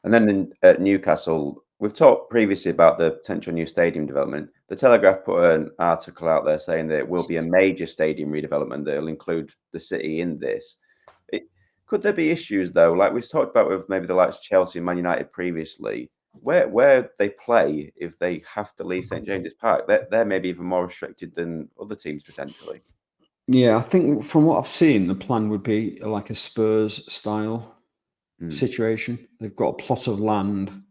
And then at Newcastle, we've talked previously about the potential new stadium development. The Telegraph put an article out there saying that it will be a major stadium redevelopment that will include the city in this. Could there be issues though, like we've talked about with maybe the likes of Chelsea and Man United previously, where they play if they have to leave St James's Park? They're maybe even more restricted than other teams potentially. Yeah, I think from what I've seen, the plan would be like a Spurs style situation. They've got a plot of land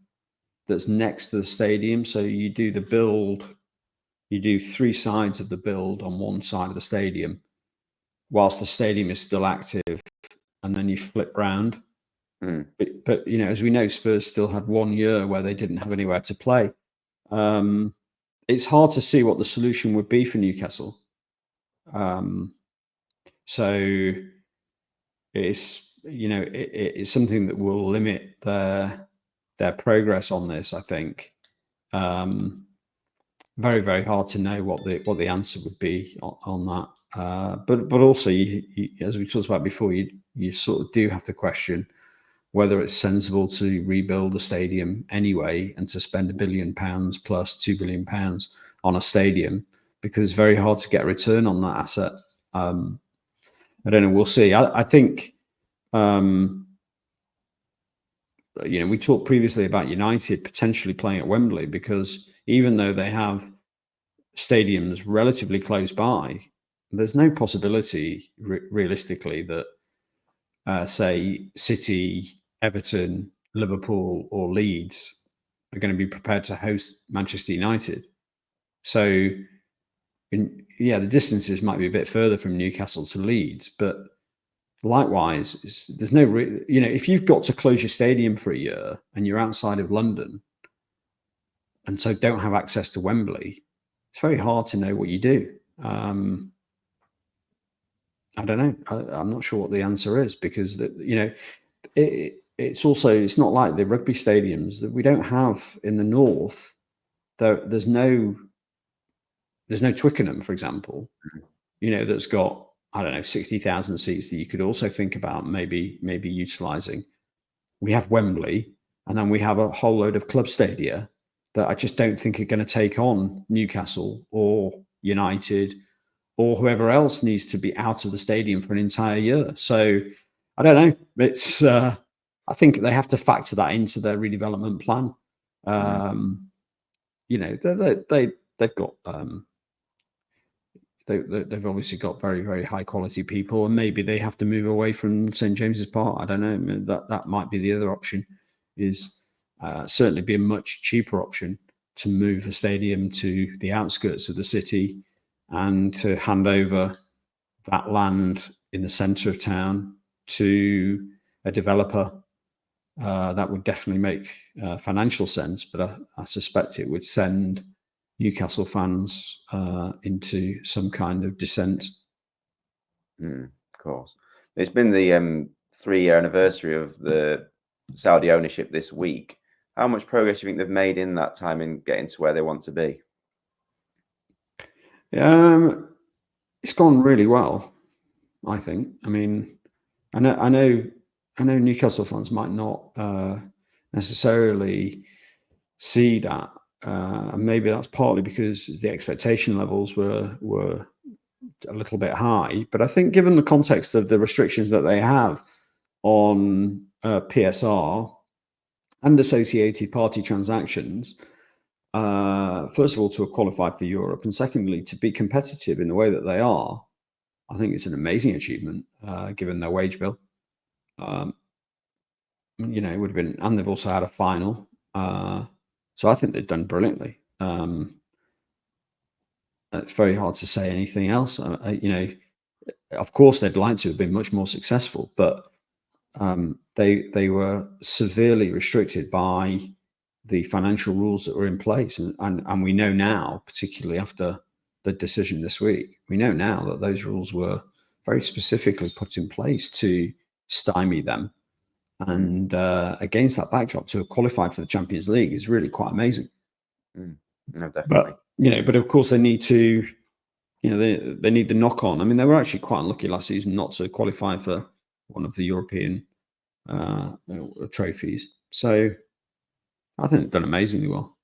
that's next to the stadium. So you do the build, you do 3 sides of the build on one side of the stadium, whilst the stadium is still active, and then you flip round. But you know, as we know, Spurs still had 1 year where they didn't have anywhere to play. It's hard to see what the solution would be for Newcastle. So it's, you know, it's something that will limit their progress on this, I think. Very, very hard to know what the answer would be on that. But also, as we talked about before, you sort of do have to question whether it's sensible to rebuild the stadium anyway and to spend £1 billion plus £2 billion on a stadium, because it's very hard to get a return on that asset. I don't know. We'll see. I think, you know, we talked previously about United potentially playing at Wembley, because even though they have stadiums relatively close by, there's no possibility realistically that, say, City, Everton, Liverpool, or Leeds are going to be prepared to host Manchester United. So, yeah, the distances might be a bit further from Newcastle to Leeds, but likewise, there's no, you know, if you've got to close your stadium for a year and you're outside of London and so don't have access to Wembley, it's very hard to know what you do. I don't know. I'm not sure what the answer is, because you know, it's not like the rugby stadiums that we don't have in the north. There's no Twickenham, for example, you know, that's got, I don't know, 60,000 seats that you could also think about maybe utilising. We have Wembley, and then we have a whole load of club stadia that I just don't think are going to take on Newcastle or United or whoever else needs to be out of the stadium for an entire year. So I don't know. It's I think they have to factor that into their redevelopment plan. You know, they've got they've obviously got very, very high quality people, and maybe they have to move away from St James's Park. I don't know. I mean, that might be the other option. Is certainly be a much cheaper option to move the stadium to the outskirts of the city and to hand over that land in the centre of town to a developer. That would definitely make financial sense, but I suspect it would send Newcastle fans into some kind of dissent. Of course. It's been the 3-year anniversary of the Saudi ownership this week. How much progress do you think they've made in that time in getting to where they want to be? It's gone really well, I think. I mean, I know Newcastle fans might not necessarily see that. And maybe that's partly because the expectation levels were a little bit high. But I think, given the context of the restrictions that they have on PSR and associated party transactions, first of all, to qualify for Europe, and secondly, to be competitive in the way that they are, I think it's an amazing achievement, given their wage bill. You know, it would have been, and they've also had a final. So I think they've done brilliantly. It's very hard to say anything else. You know, of course, they'd like to have been much more successful, but they were severely restricted by the financial rules that were in place. And we know now, particularly after the decision this week, we know now that those rules were very specifically put in place to stymie them. And against that backdrop, to have qualified for the Champions League is really quite amazing. No, definitely. But, you know, but of course they need to, you know, they need the knock on. I mean, they were actually quite unlucky last season not to qualify for one of the European trophies. So I think they've done amazingly well.